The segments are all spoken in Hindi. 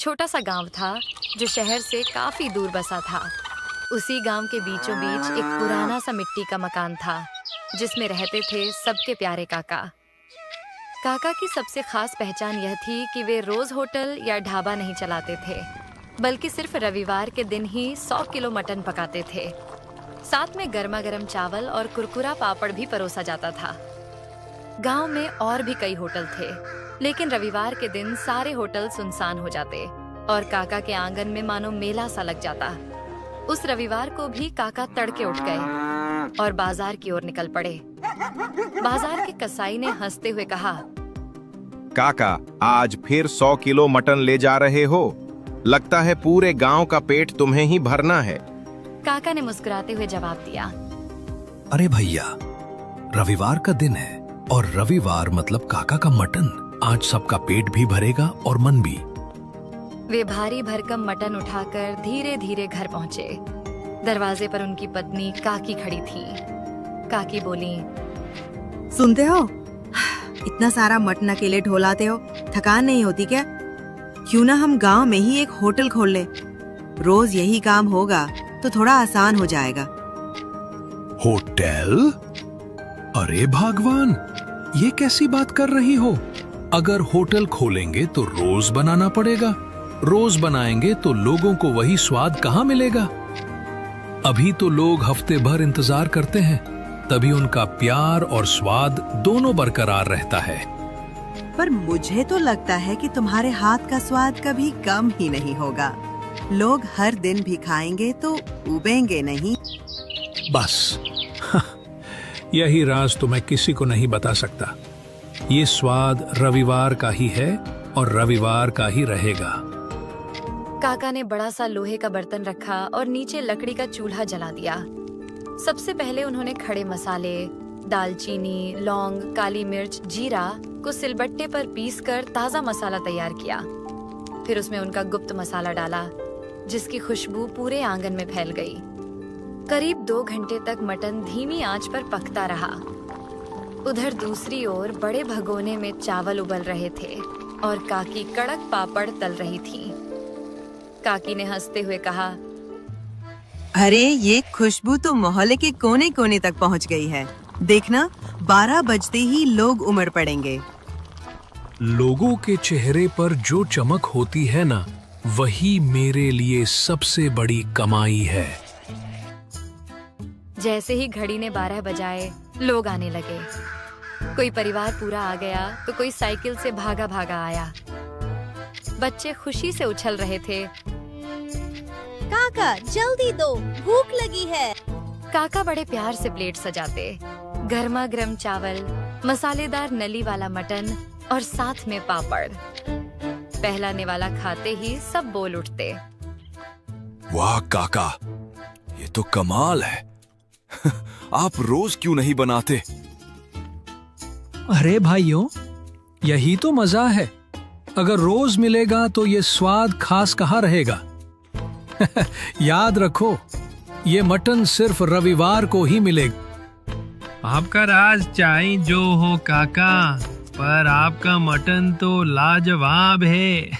छोटा सा गांव था जो शहर से काफी दूर बसा था। उसी गांव के बीचों बीच एक पुराना सा मिट्टी का मकान था जिसमें रहते थे सबके प्यारे काका। काका की सबसे खास पहचान यह थी कि वे रोज होटल या ढाबा नहीं चलाते थे, बल्कि सिर्फ रविवार के दिन ही 100 किलो मटन पकाते थे। साथ में गर्मा गर्म चावल और कुरकुरा पापड़ भी परोसा जाता था। गांव में और भी कई होटल थे, लेकिन रविवार के दिन सारे होटल सुनसान हो जाते और काका के आंगन में मानो मेला सा लग जाता। उस रविवार को भी काका तड़के उठ गए और बाजार की ओर निकल पड़े। बाजार के कसाई ने हंसते हुए कहा, काका, आज फिर 100 किलो मटन ले जा रहे हो? लगता है पूरे गांव का पेट तुम्हें ही भरना है। काका ने मुस्कुराते हुए जवाब दिया, अरे भैया, रविवार का दिन है और रविवार मतलब काका का मटन। आज सबका पेट भी भरेगा और मन भी। वे भारी भरकम मटन उठाकर धीरे धीरे घर पहुंचे। दरवाजे पर उनकी पत्नी काकी खड़ी थी। काकी बोली, सुनते हो, इतना सारा मटन अकेले ढोलाते हो, थकान नहीं होती क्या? क्यों ना हम गांव में ही एक होटल खोल ले। रोज यही काम होगा तो थोड़ा आसान हो जाएगा। होटल? अरे भगवान, ये कैसी बात कर रही हो? अगर होटल खोलेंगे तो रोज बनाना पड़ेगा। रोज बनाएंगे तो लोगों को वही स्वाद कहाँ मिलेगा? अभी तो लोग हफ्ते भर इंतजार करते हैं, तभी उनका प्यार और स्वाद दोनों बरकरार रहता है। पर मुझे तो लगता है कि तुम्हारे हाथ का स्वाद कभी कम ही नहीं होगा। लोग हर दिन भी खाएंगे तो उबेंगे नहीं। बस यही राज तो मैं किसी को नहीं बता सकता। ये स्वाद रविवार का ही है और रविवार का ही रहेगा। काका ने बड़ा सा लोहे का बर्तन रखा और नीचे लकड़ी का चूल्हा जला दिया। सबसे पहले उन्होंने खड़े मसाले, दालचीनी, लौंग, काली मिर्च, जीरा को सिलबट्टे पर पीसकर ताजा मसाला तैयार किया। फिर उसमें उनका गुप्त मसाला डाला, जिसकी खुशबू पूरे आंगन में फैल गई। करीब 2 घंटे तक मटन धीमी आंच पर पकता रहा। उधर दूसरी ओर बड़े भगोने में चावल उबल रहे थे और काकी कड़क पापड़ तल रही थी। काकी ने हंसते हुए कहा, अरे ये खुशबू तो मोहल्ले के कोने कोने तक पहुंच गई है। देखना, 12 बजते ही लोग उमड़ पड़ेंगे। लोगों के चेहरे पर जो चमक होती है ना, वही मेरे लिए सबसे बड़ी कमाई है। जैसे ही घड़ी ने 12 बजाए, लोग आने लगे। कोई परिवार पूरा आ गया तो कोई साइकिल से भागा भागा आया। बच्चे खुशी से उछल रहे थे। काका, जल्दी दो, भूख लगी है। काका बड़े प्यार से प्लेट सजाते। गर्मा गर्म चावल, मसालेदार नली वाला मटन और साथ में पापड़। पहला निवाला खाते ही सब बोल उठते, वाह काका, ये तो कमाल है। आप रोज क्यों नहीं बनाते? अरे भाइयों, यही तो मजा है। अगर रोज मिलेगा तो ये स्वाद खास कहाँ रहेगा? याद रखो, ये मटन सिर्फ रविवार को ही मिलेगा। आपका राज चाहे जो हो काका, पर आपका मटन तो लाजवाब है।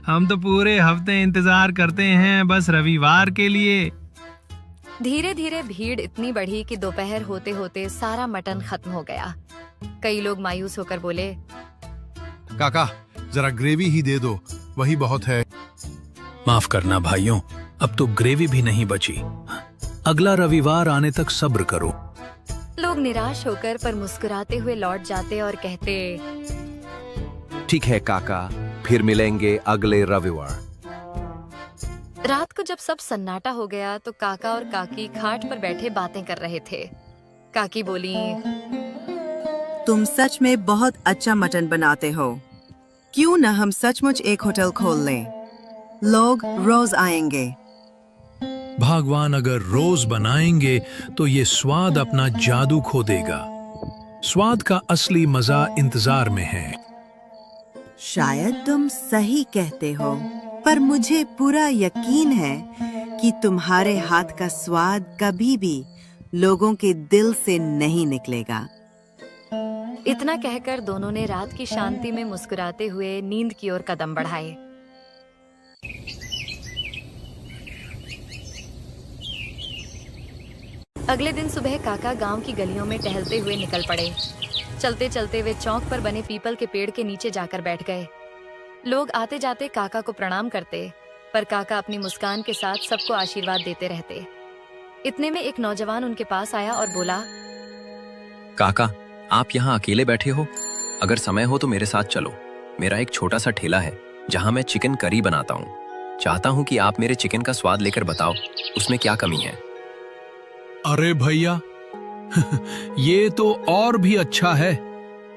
हम तो पूरे हफ्ते इंतजार करते हैं बस रविवार के लिए। धीरे धीरे भीड़ इतनी बढ़ी कि दोपहर होते होते सारा मटन खत्म हो गया। कई लोग मायूस होकर बोले, काका, जरा ग्रेवी ही दे दो, वही बहुत है। माफ करना भाइयों, अब तो ग्रेवी भी नहीं बची। अगला रविवार आने तक सब्र करो। लोग निराश होकर पर मुस्कुराते हुए लौट जाते और कहते, ठीक है काका, फिर मिलेंगे अगले रविवार। रात को जब सब सन्नाटा हो गया तो काका और काकी खाट पर बैठे बातें कर रहे थे। काकी बोली, तुम सच में बहुत अच्छा मटन बनाते हो। क्यों ना हम सचमुच एक होटल खोल लें? लोग रोज आएंगे। भगवान अगर रोज बनाएंगे तो ये स्वाद अपना जादू खो देगा। स्वाद का असली मजा इंतजार में है। शायद तुम सही कहते हो, पर मुझे पूरा यकीन है कि तुम्हारे हाथ का स्वाद कभी भी लोगों के दिल से नहीं निकलेगा। इतना कहकर दोनों ने रात की शांति में मुस्कुराते हुए नींद की ओर कदम बढ़ाए। अगले दिन सुबह काका गांव की गलियों में टहलते हुए निकल पड़े। चलते चलते वे चौक पर बने पीपल के पेड़ के नीचे जाकर बैठ गए। लोग आते जाते काका को प्रणाम करते, पर काका अपनी मुस्कान के साथ सबको आशीर्वाद देते रहते। इतने में एक नौजवान उनके पास आया और बोला, काका, आप यहाँ अकेले बैठे हो? अगर समय हो तो मेरे साथ चलो। मेरा एक छोटा सा ठेला है जहाँ मैं चिकन करी बनाता हूँ। चाहता हूँ कि आप मेरे चिकन का स्वाद लेकर बताओ उसमें क्या कमी है। अरे भैया, ये तो और भी अच्छा है।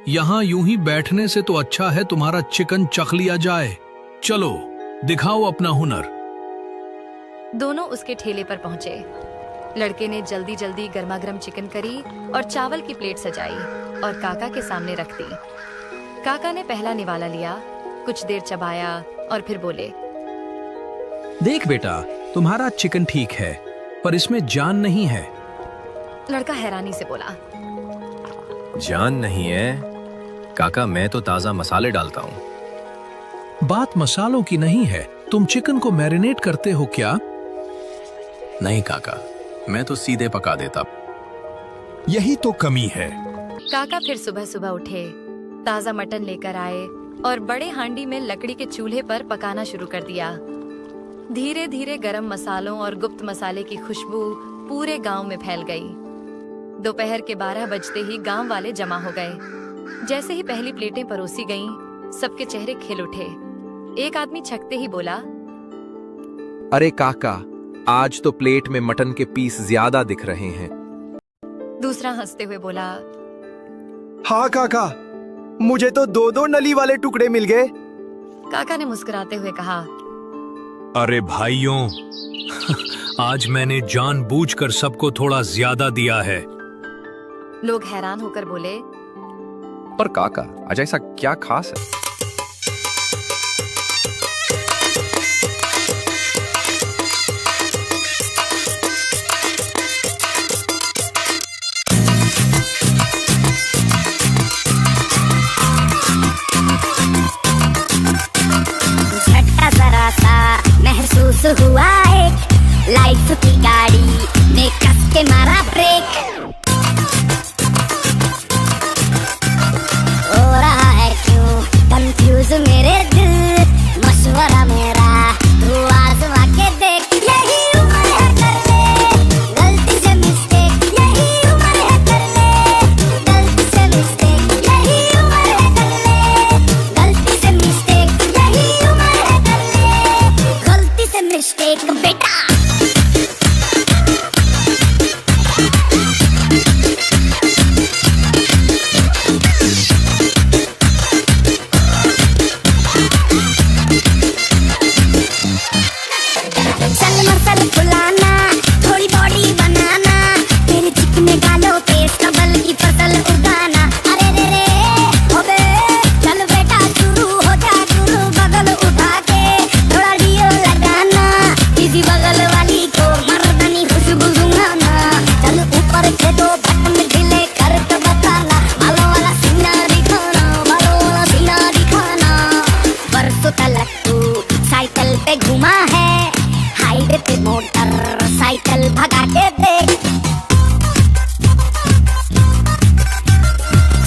यहाँ यूं ही बैठने से तो अच्छा है तुम्हारा चिकन चख लिया जाए। चलो दिखाओ अपना हुनर। दोनों उसके ठेले पर पहुंचे। लड़के ने जल्दी जल्दी गर्मागर्म चिकन करी और चावल की प्लेट सजाई और काका के सामने रख दी। काका ने पहला निवाला लिया, कुछ देर चबाया और फिर बोले, देख बेटा, तुम्हारा चिकन ठीक है, पर इसमें जान नहीं है। लड़का हैरानी से बोला, जान नहीं है? काका, मैं तो ताजा मसाले डालता हूँ। बात मसालों की नहीं है, तुम चिकन को मैरिनेट करते हो क्या? नहीं काका, मैं तो सीधे पका देता। यही तो कमी है। काका फिर सुबह सुबह उठे, ताजा मटन लेकर आए और बड़े हांडी में लकड़ी के चूल्हे पर पकाना शुरू कर दिया। धीरे धीरे गरम मसालों और गुप्त मसाले की खुशबू पूरे गांव में फैल गई। दोपहर के 12 बजते ही गांव वाले जमा हो गए। जैसे ही पहली प्लेटें परोसी गईं, सबके चेहरे खिल उठे। एक आदमी छकते ही बोला, अरे काका, आज तो प्लेट में मटन के पीस ज्यादा दिख रहे हैं। दूसरा हंसते हुए बोला, हाँ काका, मुझे तो 2-2 नली वाले टुकड़े मिल गए। काका ने मुस्कुराते हुए कहा, अरे भाइयों, आज मैंने जानबूझकर सबको थोड़ा ज्यादा दिया है। लोग हैरान होकर बोले, पर काका, आज ऐसा क्या खास है? झटका जरा सा महसूस हुआ एक, लाइफ की गाड़ी ने कस के मारा ब्रेक। हो रहा है क्यों कंफ्यूज मेरे दिल, मशवरा मेरा तू आजमा के देख। यही उम्र है कर ले गलती से मिस्टेक, यही उम्र है कर ले गलती से मिस्टेक, यही उम्र है कर ले गलती से मिस्टेक, यही उम्र है कर ले गलती से मिस्टेक बेटा। चल मसल फुलाना, थोड़ी बॉडी बनाना, तेरे चिकने गालों पे सबल की फसल उगाना। अरे रे रे ओबे, चल बेटा शुरू हो जा शुरू, बगल उठा के थोड़ा डियो लगाना, किसी बगल वाली को मर्दानी खुशबू सुंघाना। चल ऊपर से 2 बटन ढीले करके बताना, बालों वाला सीना दिखाना, बालों वाला सीना दिखाना। बरसों तक तू साइकिल पे घुमा है, हाईवे पे मोटर साइकिल भगा के देख।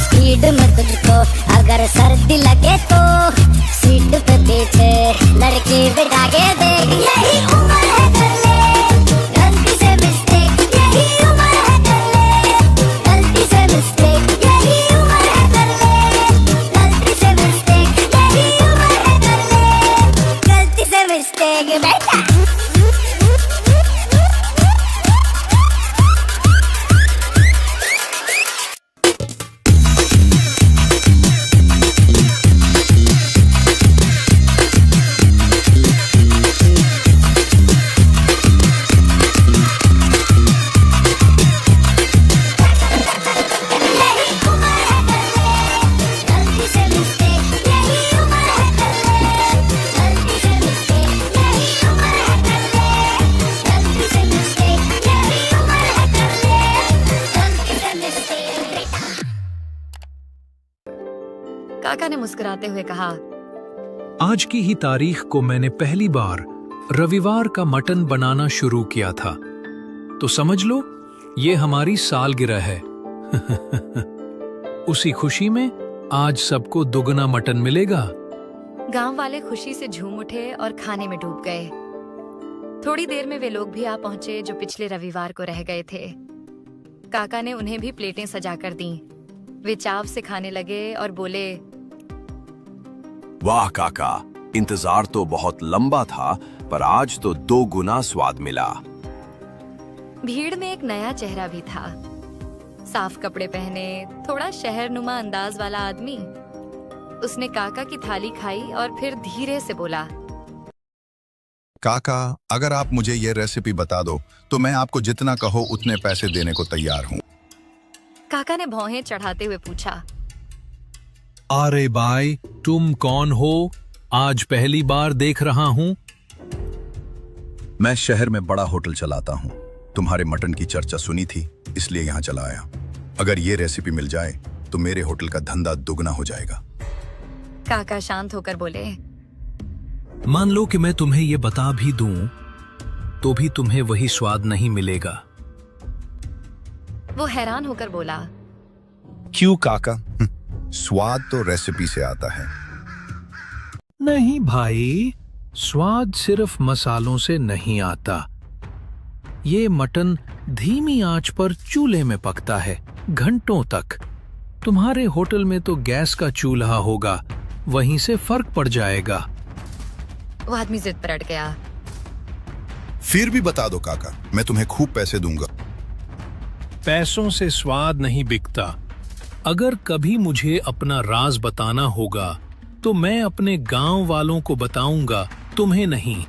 स्पीड में तुझको अगर सर्दी लगे तो सीट पे पीछे लड़के बिठा के देख। यही उम्र है कर ले गलती से मिस्टेक, यही उम्र है कर ले गलती से मिस्टेक, यही उम्र है कर ले गलती से मिस्टेक, यही उम्र है कर ले गलती से मिस्टेक बेटा। काका ने मुस्कुराते हुए कहा, आज की ही तारीख को मैंने पहली बार रविवार का मटन बनाना शुरू किया था, तो समझ लो ये हमारी सालगिरह है। उसी खुशी में आज सबको दुगना मटन मिलेगा। गांव वाले खुशी से झूम उठे और खाने में डूब गए। थोड़ी देर में वे लोग भी आ पहुंचे जो पिछले रविवार को रह गए थे। काका ने उन्हें भी प्लेटें सजाकर दी। वे चाव से खाने लगे और बोले, वाह काका, इंतजार तो बहुत लंबा था, पर आज तो 2 गुना स्वाद मिला। भीड़ में एक नया चेहरा भी था। साफ कपड़े पहने, थोड़ा शहरनुमा अंदाज वाला आदमी। उसने काका की थाली खाई और फिर धीरे से बोला, काका, अगर आप मुझे ये रेसिपी बता दो तो मैं आपको जितना कहो उतने पैसे देने को तैयार हूँ। काका ने भौहें चढ़ाते हुए पूछा, अरे भाई, तुम कौन हो? आज पहली बार देख रहा हूँ। मैं शहर में बड़ा होटल चलाता हूँ। तुम्हारे मटन की चर्चा सुनी थी, इसलिए यहाँ चला आया। अगर ये रेसिपी मिल जाए तो मेरे होटल का धंधा दुगना हो जाएगा। काका शांत होकर बोले, मान लो कि मैं तुम्हें ये बता भी दूं, तो भी तुम्हें वही स्वाद नहीं मिलेगा। वो हैरान होकर बोला, क्यों काका? स्वाद तो रेसिपी से आता है। नहीं भाई, स्वाद सिर्फ मसालों से नहीं आता। ये मटन धीमी आंच पर चूल्हे में पकता है घंटों तक। तुम्हारे होटल में तो गैस का चूल्हा होगा, वहीं से फर्क पड़ जाएगा। वो आदमी जिद पर अड़ गया। फिर भी बता दो काका, मैं तुम्हें खूब पैसे दूंगा। पैसों से स्वाद नहीं बिकता। अगर कभी मुझे अपना राज बताना होगा तो मैं अपने गांव वालों को बताऊंगा, तुम्हें नहीं।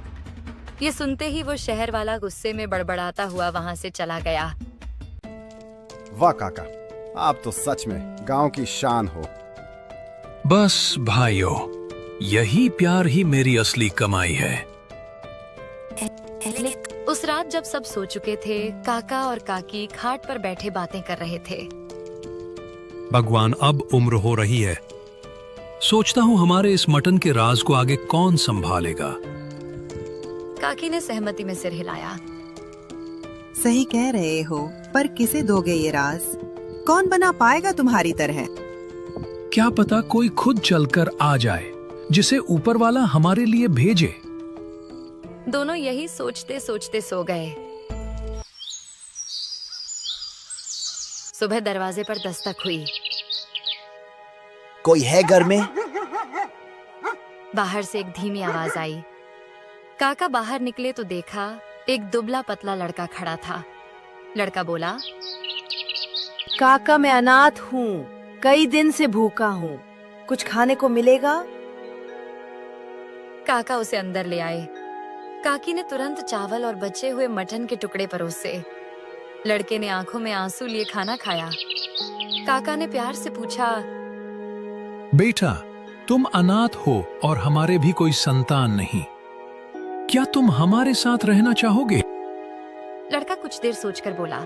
ये सुनते ही वो शहर वाला गुस्से में बड़बड़ाता हुआ वहां से चला गया। वाह काका, आप तो सच में गांव की शान हो। बस भाइयों, यही प्यार ही मेरी असली कमाई है। उस रात जब सब सो चुके थे, काका और काकी खाट पर बैठे बातें कर रहे थे। भगवान, अब उम्र हो रही है। सोचता हूँ हमारे इस मटन के राज को आगे कौन संभालेगा। काकी ने सहमति में सिर हिलाया। सही कह रहे हो, पर किसे दोगे ये राज? कौन बना पाएगा तुम्हारी तरह? क्या पता कोई खुद चलकर आ जाए, जिसे ऊपर वाला हमारे लिए भेजे। दोनों यही सोचते सोचते सो गए। सुबह दरवाजे पर दस्तक हुई। कोई है घर में? बाहर से एक धीमी आवाज आई। काका बाहर निकले तो देखा एक दुबला पतला लड़का खड़ा था। लड़का बोला, काका, मैं अनाथ हूँ, कई दिन से भूखा हूँ, कुछ खाने को मिलेगा? काका उसे अंदर ले आए। काकी ने तुरंत चावल और बचे हुए मटन के टुकड़े परोसे। लड़के ने आंखों में आंसू लिए खाना खाया। काका ने प्यार से पूछा, बेटा, तुम अनाथ हो और हमारे भी कोई संतान नहीं। क्या तुम हमारे साथ रहना चाहोगे? लड़का कुछ देर सोचकर बोला,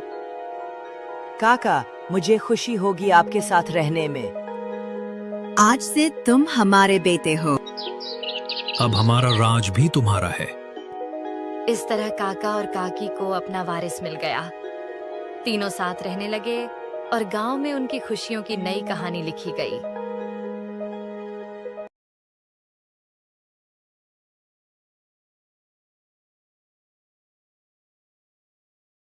काका, मुझे खुशी होगी आपके साथ रहने में। आज से तुम हमारे बेटे हो। अब हमारा राज भी तुम्हारा है। इस तरह काका और काकी को अपना वारिस मिल गया। तीनों साथ रहने लगे और गांव में उनकी खुशियों की नई कहानी लिखी गई।